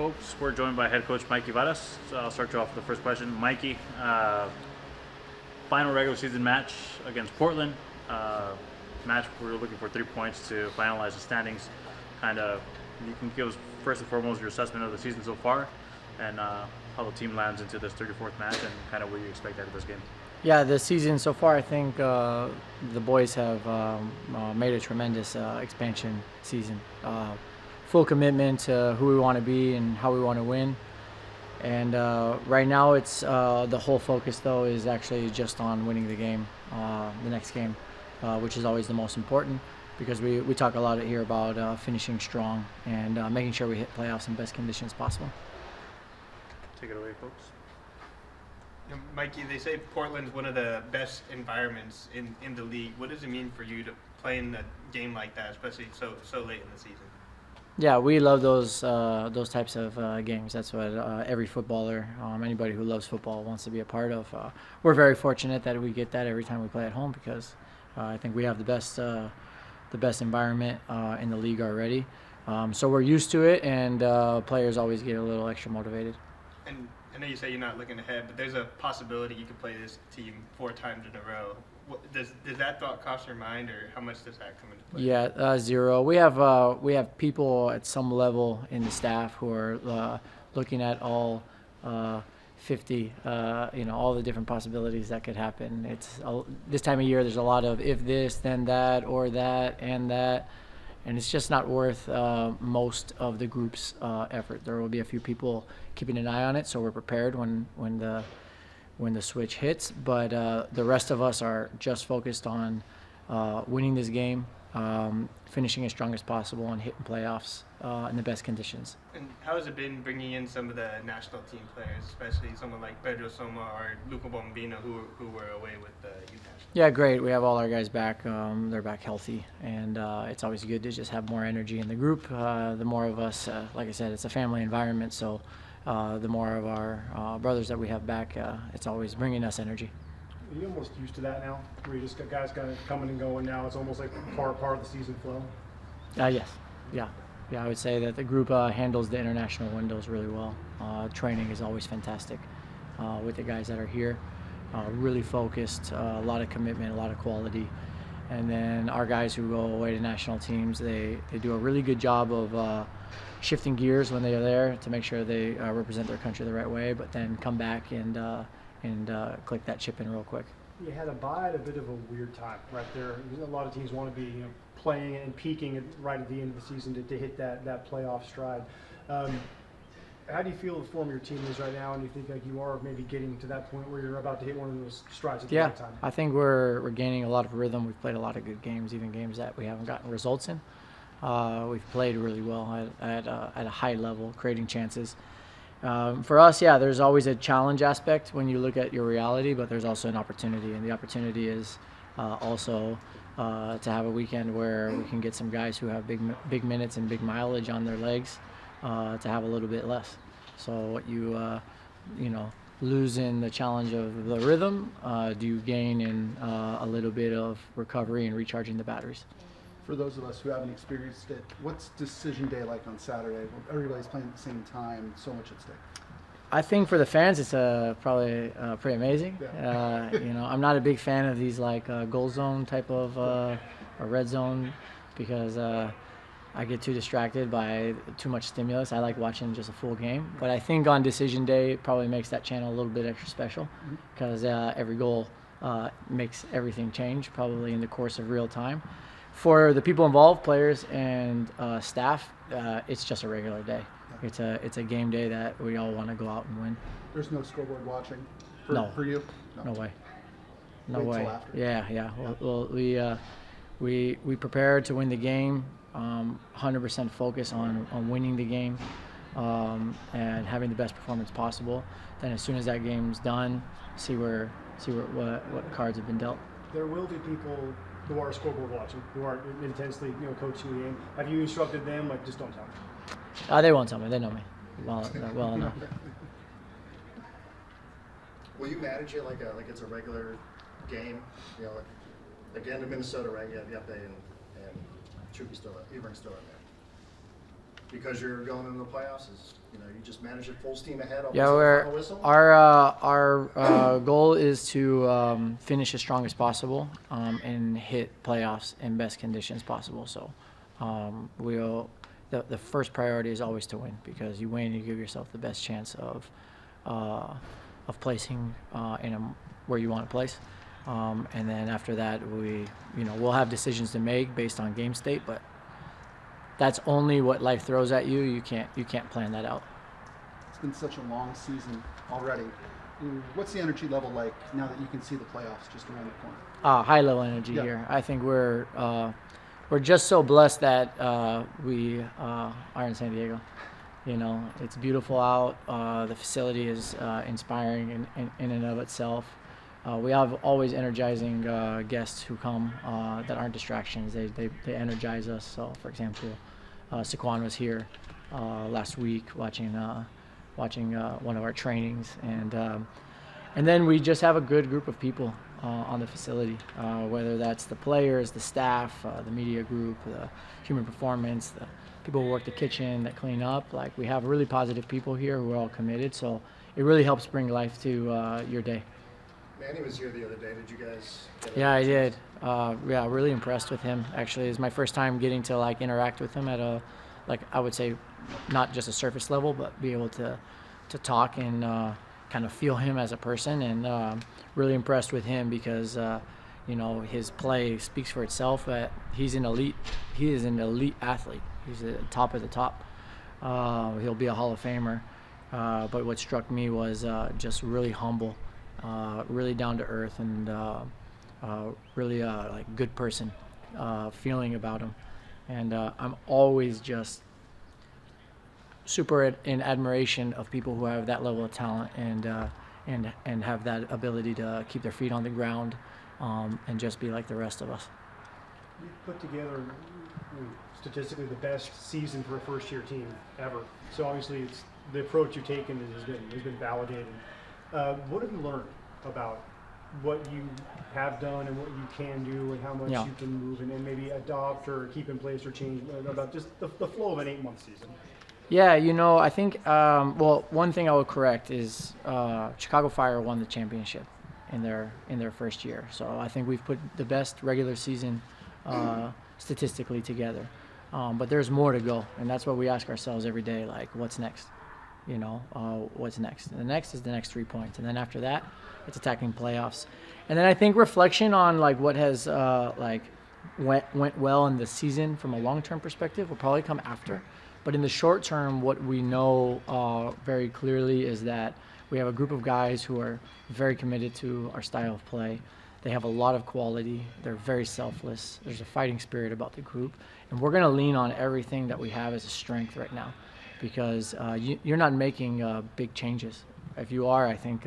folks. We're joined by head coach Mikey Varas. So I'll start you off with the first question. Mikey, final regular season match against Portland. Match we're looking for 3 points to finalize the standings. You can give us first and foremost your assessment of the season so far, and how the team lands into this 34th match, and kind of what you expect out of this game. Yeah, the season so far, I think the boys have made a tremendous expansion season. Full commitment to who we want to be and how we want to win. And right now, it's the whole focus though is actually just on winning the game, the next game, which is always the most important, because we talk a lot here about finishing strong and making sure we hit playoffs in best conditions possible. Take it away, folks. Mikey, they say Portland's one of the best environments in the league. What does it mean for you to play in a game like that, especially so late in the season? Yeah, we love those types of games. That's what every footballer, anybody who loves football, wants to be a part of. We're very fortunate that we get that every time we play at home, because I think we have the best environment in the league already. So we're used to it, and players always get a little extra motivated. And I know you say you're not looking ahead, but there's a possibility you could play this team 4 times in a row. Does that thought cross your mind, or how much does that come into play? Yeah, zero. We have people at some level in the staff who are looking at all 50, all the different possibilities that could happen. It's this time of year. There's a lot of if this, then that, or that, and that. And it's just not worth most of the group's effort. There will be a few people keeping an eye on it, so we're prepared when the switch hits. But the rest of us are just focused on winning this game, finishing as strong as possible, and hitting playoffs in the best conditions. And how has it been bringing in some of the national team players, especially someone like Pedro Soma or Luca Bombino, who were away with the U national? Yeah, great. We have all our guys back. They're back healthy, and it's always good to just have more energy in the group. The more of us, like I said, it's a family environment, so the more of our brothers that we have back, it's always bringing us energy. Are you almost used to that now, where you just got guys kind of coming and going now? It's almost like part of the season flow? Yes. Yeah, I would say that the group handles the international windows really well. Training is always fantastic with the guys that are here. Really focused, a lot of commitment, a lot of quality. And then our guys who go away to national teams, they do a really good job of shifting gears when they are there to make sure they represent their country the right way, but then come back and click that chip in real quick. You had a bye at a bit of a weird time right there. A lot of teams want to be playing and peaking right at the end of the season to hit that playoff stride. How do you feel the form of your team is right now, and do you think like you are maybe getting to that point where you're about to hit one of those strides at the right time? I think we're gaining a lot of rhythm. We've played a lot of good games, even games that we haven't gotten results in. We've played really well at a high level, creating chances. For us, there's always a challenge aspect when you look at your reality, but there's also an opportunity, and the opportunity is also to have a weekend where we can get some guys who have big minutes and big mileage on their legs to have a little bit less. So what you lose in the challenge of the rhythm, do you gain in a little bit of recovery and recharging the batteries? For those of us who haven't experienced it, what's decision day like on Saturday? Everybody's playing at the same time, so much at stake. I think for the fans, it's probably pretty amazing. Yeah. I'm not a big fan of these like goal zone type of or red zone, because I get too distracted by too much stimulus. I like watching just a full game. But I think on decision day, it probably makes that channel a little bit extra special, because every goal makes everything change, probably in the course of real time. For the people involved, players and staff, it's just a regular day. It's a game day that we all want to go out and win. There's no scoreboard watching for you? No way. No Wait way. till after. Yeah. Well, we prepare to win the game. 100% focus on winning the game and having the best performance possible. Then as soon as that game's done, see what cards have been dealt. There will be people who are scoreboard watching, who are intensely coaching the game. Have you instructed them, like, just don't tell me? They won't tell me. They know me well enough. Will you manage it like it's a regular game? Again, in Minnesota, right? You have Yeppe and Chuby's still in there. because you're going into the playoffs? Is, you just manage it full steam ahead? Yeah, our goal is to finish as strong as possible and hit playoffs in best conditions possible. So the first priority is always to win, because you win, you give yourself the best chance of placing where you want to place. And then after that, we'll have decisions to make based on game state, but that's only what life throws at you. You can't plan that out. It's been such a long season already. What's the energy level like now that you can see the playoffs just around the corner? High level energy here. I think we're just so blessed that we are in San Diego. It's beautiful out. The facility is inspiring in and of itself. We have always energizing guests who come that aren't distractions. They energize us. So, for example, Saquon was here last week watching one of our trainings, and then we just have a good group of people on the facility, whether that's the players, the staff, the media group, the human performance, the people who work the kitchen, that clean up. Like, we have really positive people here who are all committed. So it really helps bring life to your day. Manny was here the other day. Did you guys get Yeah, I did. Really impressed with him. Actually, it's my first time getting to interact with him at I would say, not just a surface level, but be able to talk and kind of feel him as a person. And really impressed with him because his play speaks for itself. He is an elite athlete. He's the top of the top. He'll be a Hall of Famer. But what struck me was just really humble. Really down to earth, and really good person feeling about him. And I'm always just super in admiration of people who have that level of talent and have that ability to keep their feet on the ground and just be like the rest of us. You put together statistically the best season for a first-year team ever. So obviously, it's the approach you've taken has been validated. What have you learned about what you have done and what you can do and how much you can move and maybe adopt or keep in place or change about just the flow of an 8-month season? Yeah, I think, one thing I would correct is Chicago Fire won the championship in their first year. So I think we've put the best regular season statistically together. But there's more to go, and that's what we ask ourselves every day, like, what's next? What's next? And the next is the next 3 points. And then after that, it's attacking playoffs. And then I think reflection on what has went well in the season from a long-term perspective will probably come after. But in the short term, what we know very clearly is that we have a group of guys who are very committed to our style of play. They have a lot of quality. They're very selfless. There's a fighting spirit about the group. And we're going to lean on everything that we have as a strength right now, because you're not making big changes. If you are, I think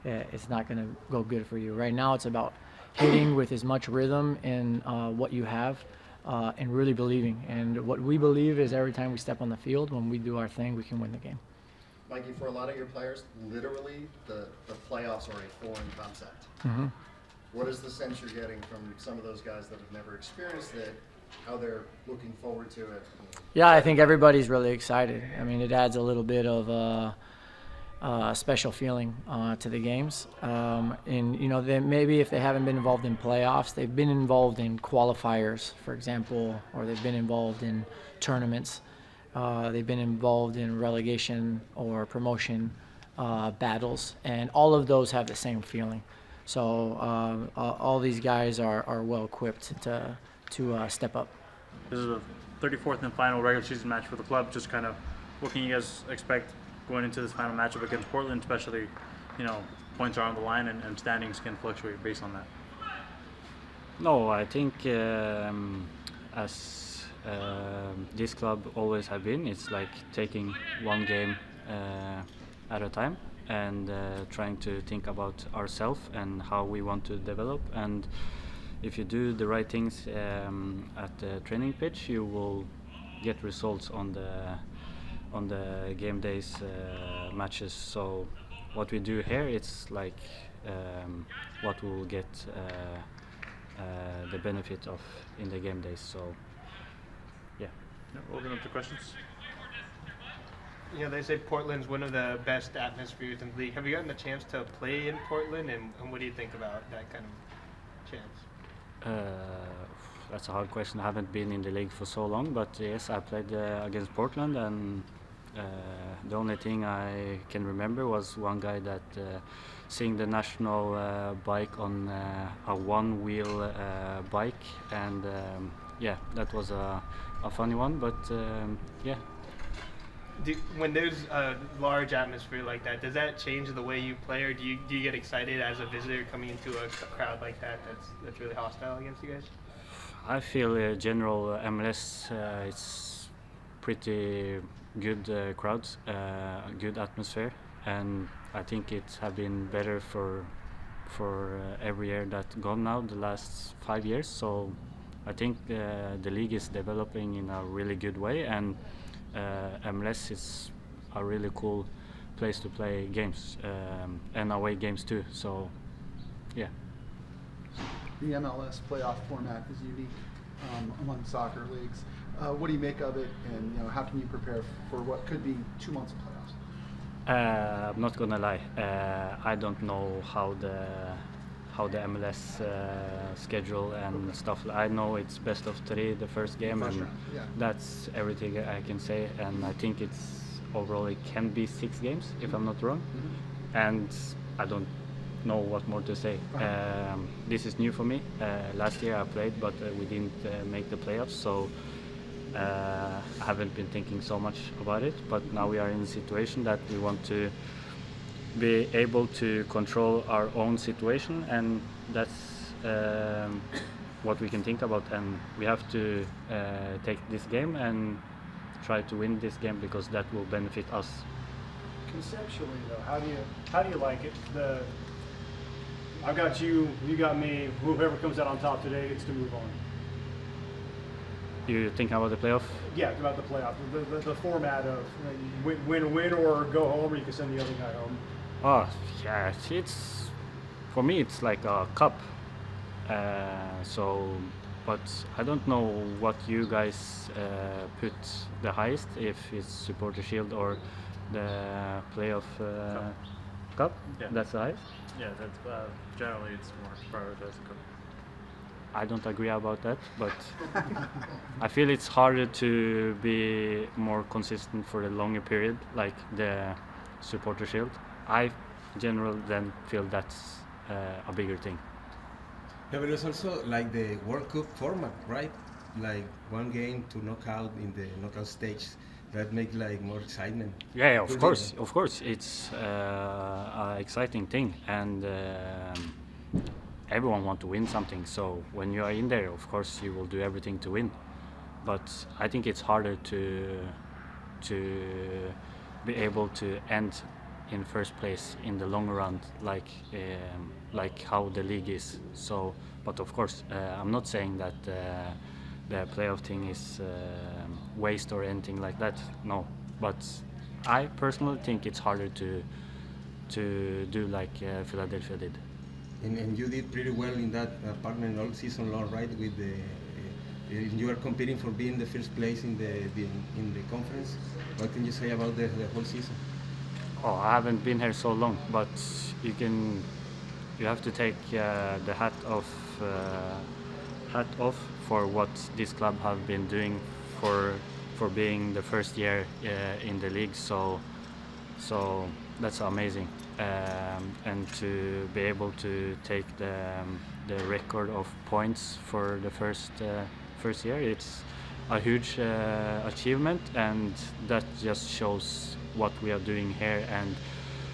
it's not going to go good for you. Right now, it's about hitting with as much rhythm in what you have and really believing. And what we believe is every time we step on the field, when we do our thing, we can win the game. Mikey, for a lot of your players, literally the playoffs are a foreign concept. Mm-hmm. What is the sense you're getting from some of those guys that have never experienced it, how they're looking forward to it? Yeah, I think everybody's really excited. I mean, it adds a little bit of a special feeling to the games. And, they, maybe if they haven't been involved in playoffs, they've been involved in qualifiers, for example, or they've been involved in tournaments. They've been involved in relegation or promotion battles, and all of those have the same feeling. So all these guys are well equipped to step up. This is the 34th and final regular season match for the club. Just kind of, what can you guys expect going into this final matchup against Portland, especially, points are on the line and standings can fluctuate based on that? No, I think as this club always have been, it's like taking one game at a time and trying to think about ourselves and how we want to develop. And if you do the right things at the training pitch, you will get results on the game days matches. So what we do here, it's like what we'll get the benefit of in the game days. So yeah. Open up to questions. You know, they say Portland's one of the best atmospheres in the league. Have you gotten the chance to play in Portland, and what do you think about that kind of chance? That's a hard question. I haven't been in the league for so long, but yes, I played against Portland, and the only thing I can remember was one guy that seeing the national bike on a one-wheel bike, and yeah, that was a funny one. But yeah. When there's a large atmosphere like that, does that change the way you play, or do you get excited as a visitor coming into a crowd like that that's really hostile against you guys? I feel general MLS it's pretty good crowds, good atmosphere, and I think it have been better for every year that gone now, the last 5 years. So I think the league is developing in a really good way, and MLS is a really cool place to play games and away games too. So yeah. The MLS playoff format is unique among soccer leagues. What do you make of it, and how can you prepare for what could be 2 months of playoffs? I'm not gonna lie. I don't know how the MLS schedule and stuff. I know it's best of 3 the first game, First and round, yeah. that's everything I can say. And I think it's overall it can be 6 games if I'm not wrong. Mm-hmm. And I don't know what more to say. This is new for me. Last year I played, but we didn't make the playoffs, so I haven't been thinking so much about it. But now we are in a situation that we want to be able to control our own situation, and that's what we can think about. And we have to take this game and try to win this game, because that will benefit us. Conceptually, though, how do you like it? I've got you, you got me. Whoever comes out on top today gets to move on. You thinking about the playoff? Yeah, about the playoff, the format of win or go home, or you can send the other guy home. Oh yeah, it's for me it's like a cup. So, but I don't know what you guys put the highest, if it's supporter shield or the playoff cup. Yeah. That's the highest. Yeah, that's generally it's more prioritized. I don't agree about that, but I feel it's harder to be more consistent for a longer period, like the supporter shield. I generally then feel that's a bigger thing. Yeah, but it's also like the World Cup format, right? Like one game to knock out in the knockout stage. That makes like more excitement. Yeah, of course, it's an exciting thing, and everyone wants to win something. So when you are in there, of course, you will do everything to win. But I think it's harder to be able to end in first place in the long run, like how the league is. So, but of course, I'm not saying that the playoff thing is waste or anything like that. No, but I personally think it's harder to do like Philadelphia did. And you did pretty well in that partner all season long, right? With the you are competing for being the first place in the conference. What can you say about the whole season? Oh, I haven't been here so long, but you have to take the hat off for what this club have been doing for being the first year in the league. So that's amazing, and to be able to take the record of points for the first year, it's a huge achievement, and that just shows what we are doing here and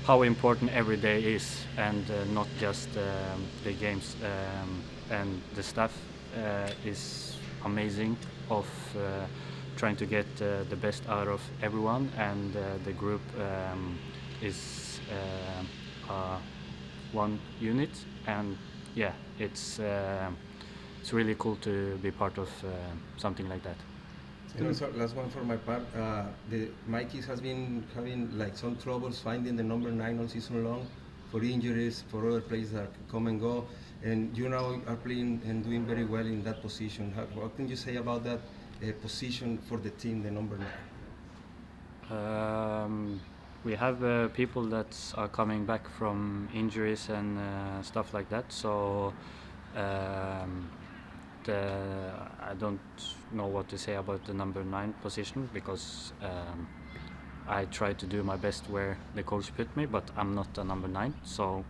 how important every day is, and not just the games, and the staff is amazing of trying to get the best out of everyone, and the group is one unit, and yeah, it's really cool to be part of something like that. And also, last one for my part, the Mikey has been having like some troubles finding the number 9 all season long, for injuries, for other players that come and go, and you now are playing and doing very well in that position. What can you say about that position for the team, the number 9? We have people that are coming back from injuries and stuff like that. So I don't know what to say about the number 9 position because I try to do my best where the coach put me, but I'm not a number 9. So,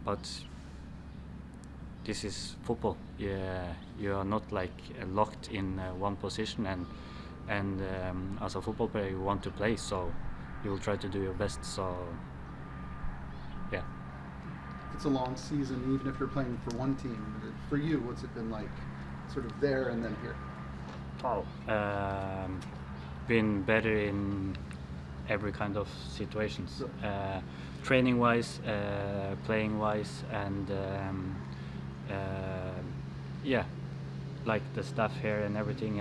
but this is football. Yeah, you are not like locked in one position, and as a football player, you want to play, so you will try to do your best. So, yeah. It's a long season, even if you're playing for one team. For you, what's it been like, sort of there and then here? Oh, been better in every kind of situations, training-wise, playing-wise, and yeah, like the staff here and everything.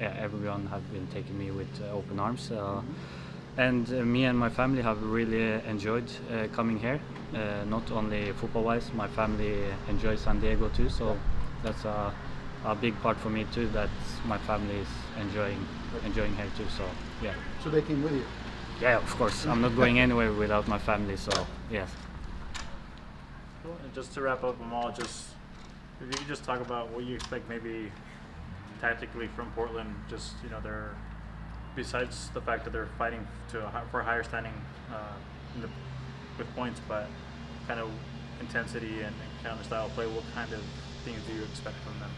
Everyone have been taking me with open arms. And me and my family have really enjoyed coming here. Not only football-wise, my family enjoys San Diego too. So that's a big part for me too. That my family is enjoying here too. So yeah. So they came with you? Yeah, of course. I'm not going anywhere without my family. So yes. Cool. And just to wrap up, Amahl, just if you could just talk about what you expect maybe tactically from Portland. Just they're, besides the fact that they're fighting for a higher standing with points, but kind of intensity and kind of style of play. What kind of things do you expect from them?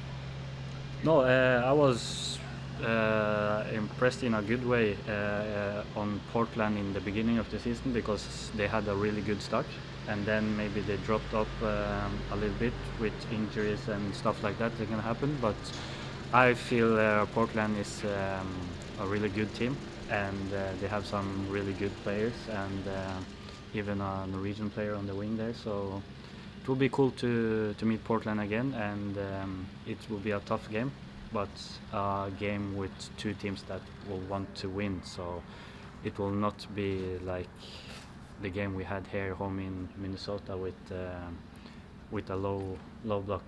No, I was impressed in a good way on Portland in the beginning of the season because they had a really good start, and then maybe they dropped off a little bit with injuries and stuff like that can happen. But I feel Portland is a really good team, and they have some really good players, and even a Norwegian player on the wing there. So it will be cool to meet Portland again, and it will be a tough game, but a game with two teams that will want to win. So it will not be like the game we had here home in Minnesota with a low block.